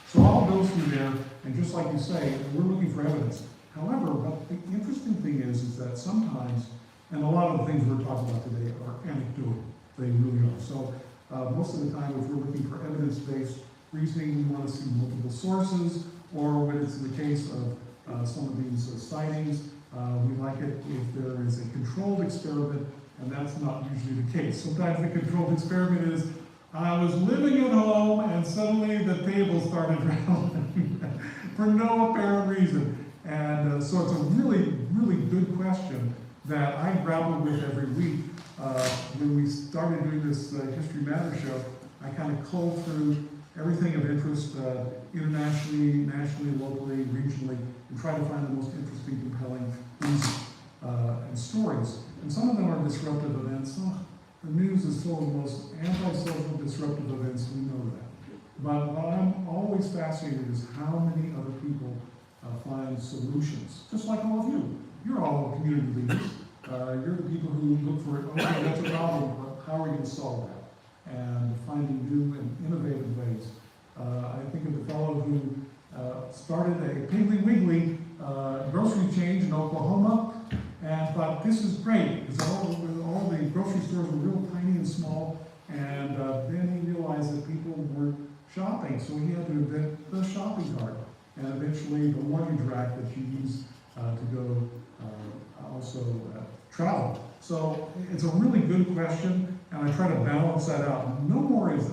So I'll go through there, and just like you say, we're looking for evidence. However, what the interesting thing is that sometimes, and a lot of the things we're talking about today are anecdotal. They really are. So most of the time, if we're looking for evidence-based reasoning, we want to see multiple sources, or when it's in the case of some of these sightings, we like it if there is a controlled experiment, and that's not usually the case. Sometimes the controlled experiment is, I was living at home and suddenly the table started rattling for no apparent reason. And so it's a really, really good question that I grapple with every week. When we started doing this History Matters show, I kind of culled through everything of interest internationally, nationally, locally, regionally, and try to find the most interesting, compelling reasons and stories. And some of them are disruptive events. Oh, the news is full of the most anti-social disruptive events, we know that. But what I'm always fascinated is how many other people find solutions, just like all of you. You're all community leaders. You're the people who look for, okay, that's a problem, but how are we going to solve that? And finding new and innovative ways. I think of the fellow who started a Piggly Wiggly grocery chain in Oklahoma and thought, this is great, because all the grocery stores were real tiny and small, and then he realized that people weren't shopping, so he had to invent the shopping cart, and eventually the luggage rack that you use to go also travel. So it's a really good question, and I try to balance that out. No more is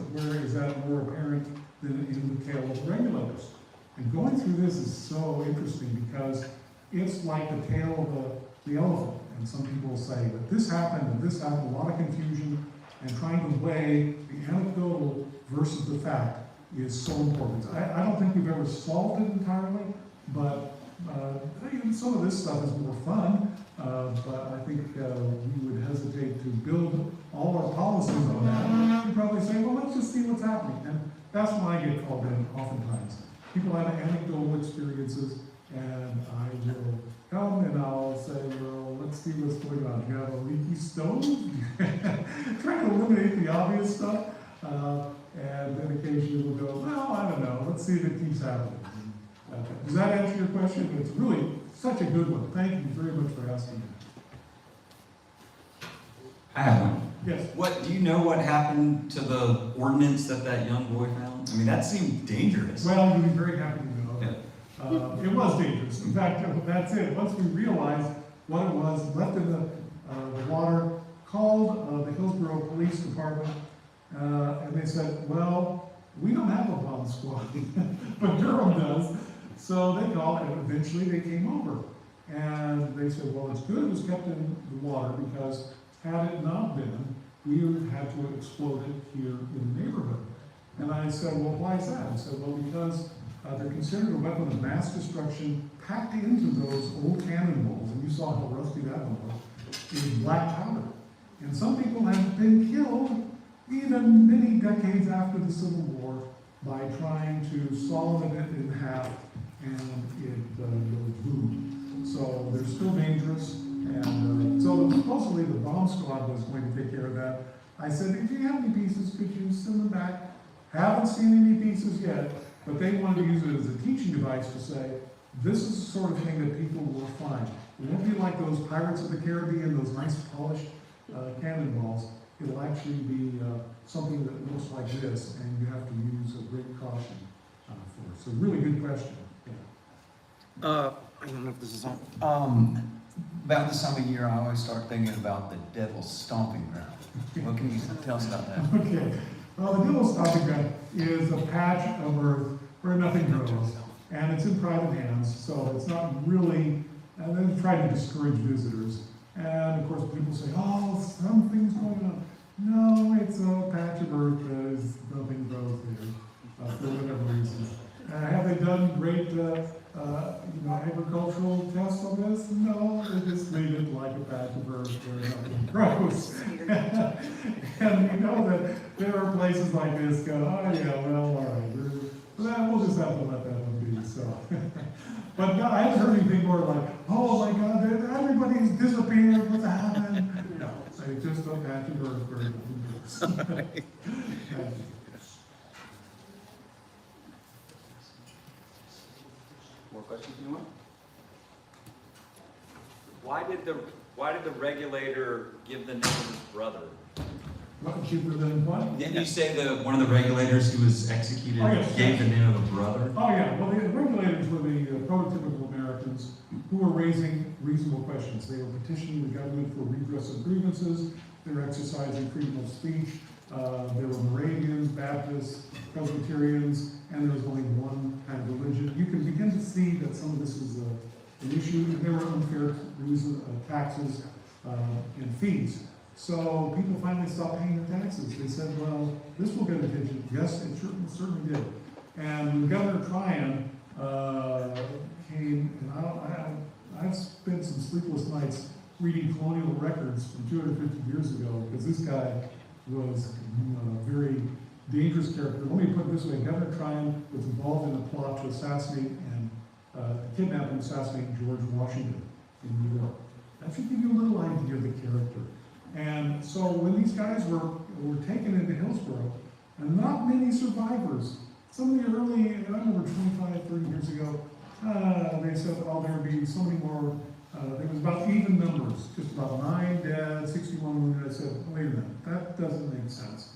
that more apparent than in the tale of regulators. And going through this is so interesting because it's like the tail of the elephant. And some people say that this happened and this happened, a lot of confusion, and trying to weigh the anecdotal versus the fact is so important. I don't think we've ever solved it entirely, but some of this stuff is more fun, but I think we would hesitate to build all our policies on that. We'd probably say, well, let's just see what's happening. And that's when I get called in oftentimes. People have anecdotal experiences, and I will come and I'll say, well, let's see what's going on. Do you have a leaky stove? Trying to eliminate the obvious stuff. And then occasionally we'll go, well, I don't know, let's see if it keeps happening. Does that answer your question? It's really such a good one. Thank you very much for asking that. I have one. Yes. Do you know what happened to the ordinance that young boy found? I mean, that seemed dangerous. Well, you'd be very happy to know. Yeah. It was dangerous. In fact, that's it. Once we realized what it was, left in the water, called the Hillsborough Police Department, and they said, well, we don't have a bomb squad, but Durham does. So they called, and eventually they came over. And they said, well, it's good it was kept in the water, because had it not been, we would have had to explode it here in the neighborhood. And I said, well, why is that? I said, well, because they're considered a weapon of mass destruction packed into those old cannonballs, and you saw how rusty that one was. It was black powder. And some people have been killed even many decades after the Civil War by trying to solid it in half, and it goes boom. So they're still dangerous, and so supposedly the bomb squad was going to take care of that. I said, if you have any pieces, could you send them back? Haven't seen any pieces yet, but they wanted to use it as a teaching device to say, this is the sort of thing that people will find. It won't be like those Pirates of the Caribbean, those nice polished cannonballs. It'll actually be something that looks like this, and you have to use a great caution for it. So really good question. Yeah. I don't know if this is on. About this time of year, I always start thinking about the devil's stomping ground. What can you tell us about that? Okay. Well, the Devil's Stomping Ground is a patch of earth where nothing grows, and it's in private hands, so it's not really, and they try to discourage visitors. And of course, people say, oh, something's going on. No, it's a patch of earth that is, nothing grows there, for whatever reasons. Have they done great agricultural tests on this? No, they just leave it like a patch of earth where nothing grows. And you know that there are places like this go, oh yeah, well, all right, we'll just have to let that one be, so. But no, I haven't heard anything more like, oh my God, everybody's disappeared, what's happened? No, it's just a patch of earth where nothing grows. More questions, anyone? Why did the regulator give the name of his brother? What, cheaper than what? Didn't you say that one of the regulators who was executed Oh, yes. gave the name of a brother? Oh, yeah, well, the regulators were the prototypical Americans who were raising reasonable questions. They were petitioning the government for redress of grievances, they were exercising freedom of speech, There were Moravians, Baptists, Presbyterians, and there was only one kind of religion. You can begin to see that some of this is an issue, and there were unfair taxes and fees. So people finally stopped paying their taxes. They said, well, this will get attention. Yes, it certainly did. And when Governor Tryon came, and I've spent some sleepless nights reading colonial records from 250 years ago, because this guy was a very dangerous character. Let me put it this way, Governor Tryon was involved in a plot to assassinate and kidnap and assassinate George Washington in New York. That should give you a little idea of the character. And so when these guys were taken into Hillsborough, and not many survivors, some of the early, I remember 25, 30 years ago, they said, oh, there would be so many more. There was about even numbers, just about 9 dead, 61 wounded. I said, wait a minute, that doesn't make sense.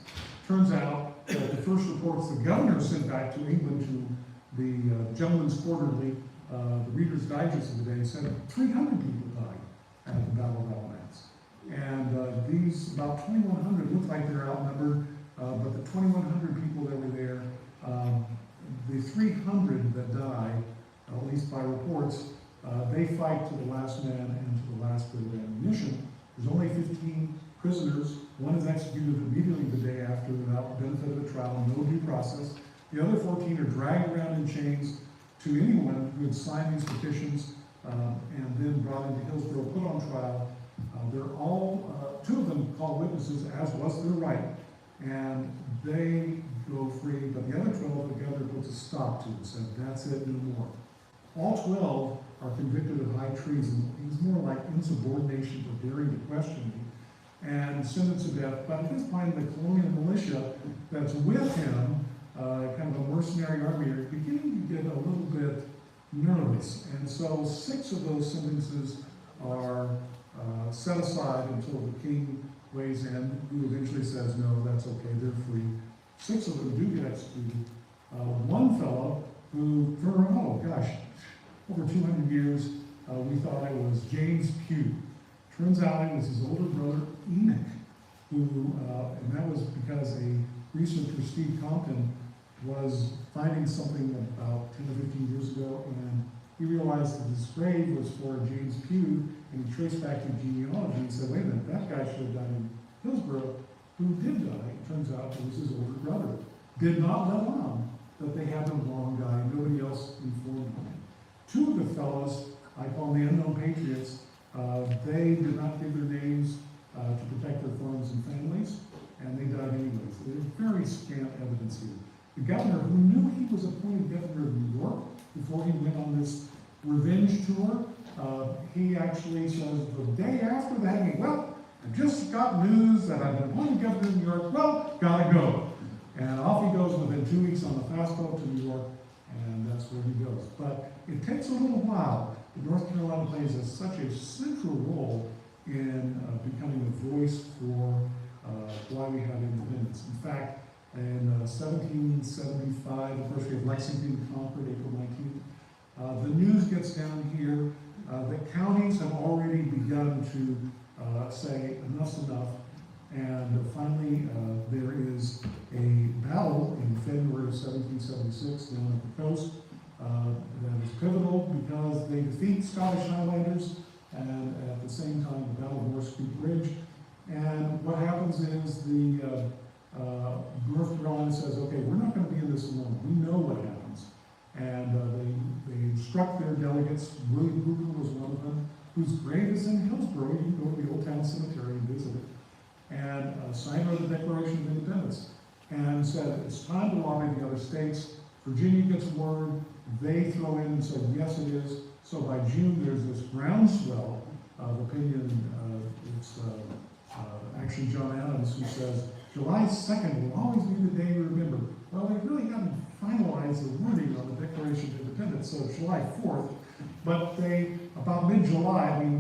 Turns out that the first reports the governor sent back to England to the Gentleman's Quarterly, the Reader's Digest of the day, said 300 people died at the Battle of Alamance. And these, about 2,100, looked like they're outnumbered, but the 2,100 people that were there, the 300 that died, at least by reports, they fight to the last man and to the last bit of ammunition. There's only 15 prisoners. One is executed immediately the day after without the benefit of a trial, no due process. The other 14 are dragged around in chains to anyone who had signed these petitions and then brought into Hillsborough, put on trial. They're all, 2 of them called witnesses, as was their right, and they go free, but the other 12 the governor puts a stop to and said, that's it, no more. All 12 are convicted of high treason. It was more like insubordination for daring to question me, and sentenced to death. But at this point, the colonial militia that's with him, kind of a mercenary army, are beginning to get a little bit nervous. And so 6 of those sentences are set aside until the king weighs in, who eventually says, no, that's okay, they're free. 6 of them do get executed. One fellow who, for, oh gosh, over 200 years, we thought it was James Pugh. Turns out it was his older brother, Enoch, who, and that was because a researcher, Steve Compton, was finding something about 10 or 15 years ago, and he realized that his grave was for James Pugh, and he traced back to genealogy and said, wait a minute, that guy should have died in Hillsborough. Who did die? It turns out it was his older brother. Did not let on that they had the wrong guy. Nobody else informed him. 2 of the fellows, I call them the unknown patriots, they did not give their names to protect their farms and families, and they died anyways. There's very scant evidence here. The governor, who knew he was appointed governor of New York before he went on this revenge tour, he actually says the day after the hanging, well, I just got news that I've been appointed governor of New York, well, gotta go. And off he goes within 2 weeks on the fast boat to New York, and that's where he goes. But it takes a little while. North Carolina plays such a central role in becoming a voice for why we have independence. In fact, in 1775, of course, we have Lexington conquered April 19th. The news gets down here that counties have already begun to say enough's enough, and finally there is a battle in February of 1776 down at the coast that is pivotal because they defeat Scottish Highlanders, and at the same time the Battle of Morse Creek Bridge. And what happens is the North Carolina says, okay, we're not going to be in this alone. We know what happens. And they instruct their delegates. William Hooper was one of them, whose grave is in Hillsborough. You can go to the Old Town Cemetery and visit it. And signed the Declaration of Independence. And said, it's time to lobby the other states. Virginia gets word. They throw in and say, yes, it is. So by June, there's this groundswell of opinion. It's actually John Adams who says, July 2nd will always be the day we remember. Well, they really haven't finalized the wording on the Declaration of Independence, so it's July 4th. But they, about mid-July,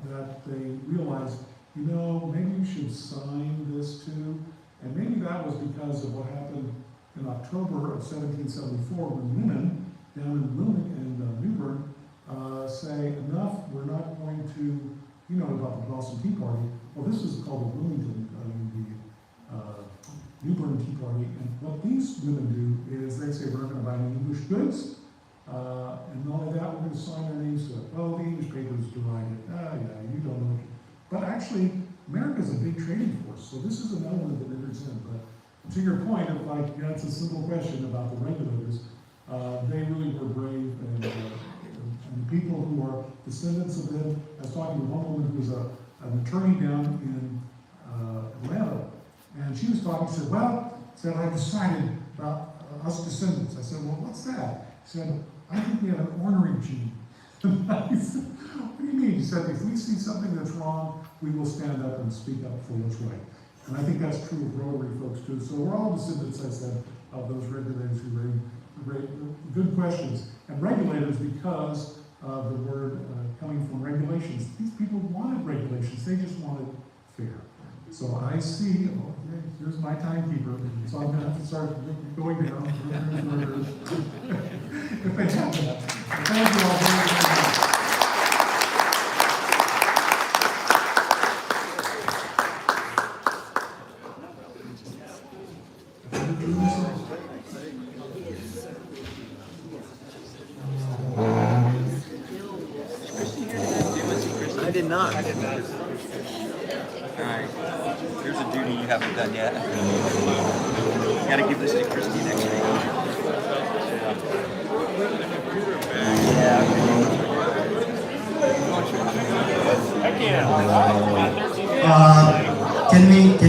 that they realized, you know, maybe we should sign this too. And maybe that was because of what happened in October of 1774 when women down in Wilmington and New Bern say, enough, we're not going to, you know about the Boston Tea Party. Well, this is called the Wilmington, New Bern Tea Party. And what these women do is they say, we're not gonna buy any English goods, and not only that, we're gonna sign our names to it. Well, the English papers deride it. Yeah, you don't know. But actually, America's a big trading force, so this is an element that enters in. But to your point of like, that's a simple question about the regulators, they really were brave, and the people who are descendants of them. I was talking to one woman who was an attorney down in Atlanta, and she was talking, she said, I decided about us descendants. I said, well, what's that? She said, I think we have an ornery gene. I said, what do you mean? He said, if we see something that's wrong, we will stand up and speak up for what's right. And I think that's true of Rotary folks too. So we're all descendants, I said, of those regulators who raised good questions. And regulators, because of the word coming from regulations, these people wanted regulations, they just wanted fair. So I see, okay, here's my timekeeper, so I'm gonna have to start going down. If they have that. Thank you all very much. I did not. All right. Here's a duty you haven't done yet. You gotta give this to Christy next week. Yeah. Can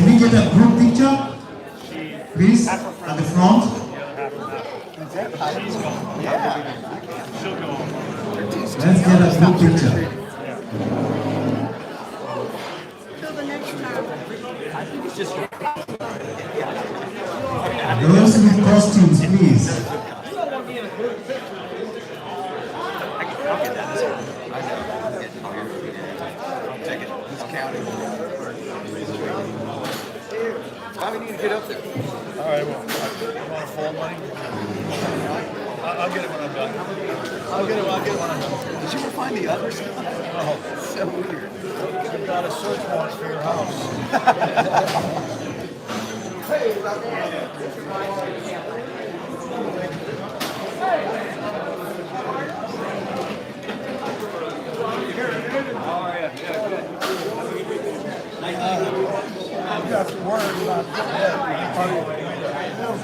we get a group picture, please, at the front? Let's get a group picture. Those with costumes, please. Bobby, need to get up there. All right, well, you want to fold money? I'll get it when I'm done. I'll get it when I'm done. Did you ever find the other stuff? Oh, it's so weird. You've got a search warrant for your house. I've got to worry about that.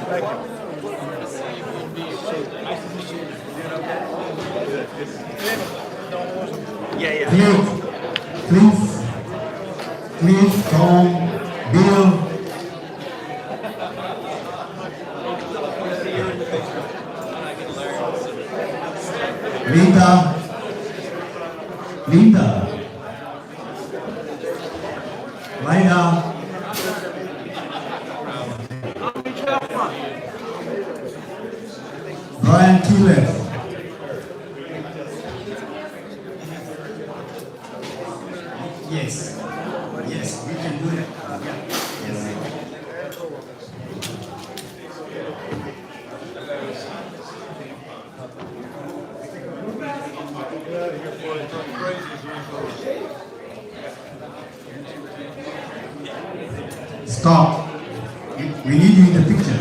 Thank you. Yeah. Please, Tom, Bill. Linda. Lida. Brian Keeler. Yes, we can do it. Yes. Stop. We need you in the picture.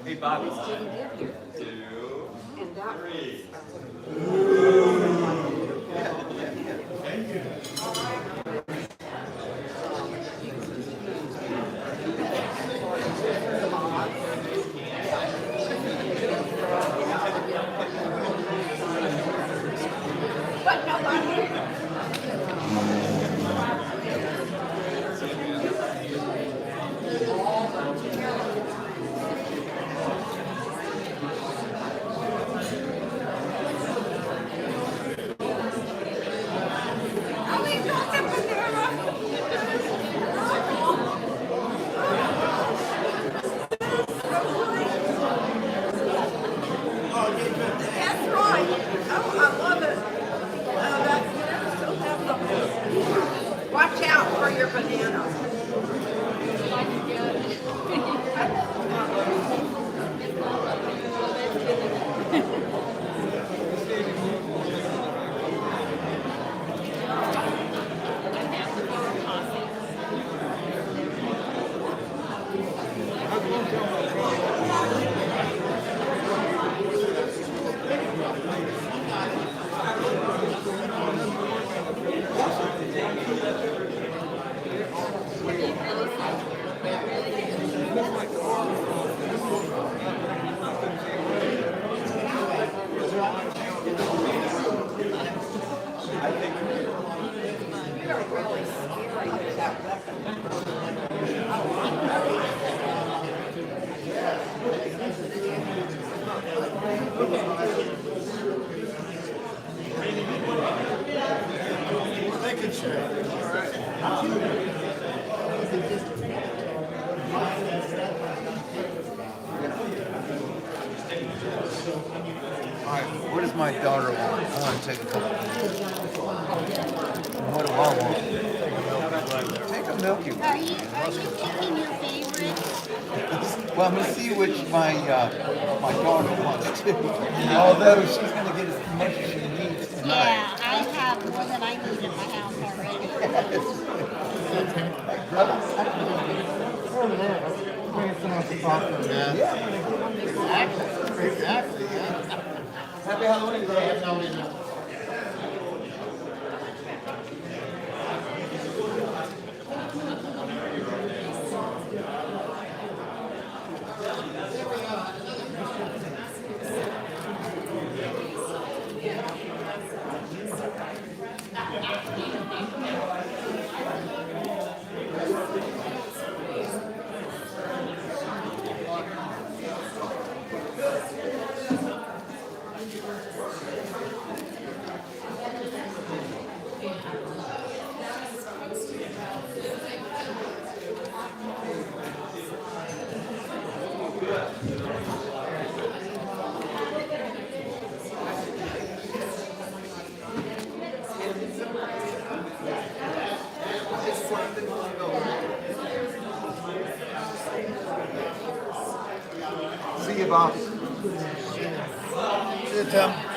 Hey, Bobby. All right, what does my daughter want? I want to take a couple. What do I want? Take a Milky Way. Are you picking your favorite? Well, I'm gonna see which my daughter wants too. Although she's gonna get as much as she needs tonight. Yeah, I have more than I need in my house already. Exactly. Happy Halloween, bro. Happy Halloween. See you, Bob. See you, Tim.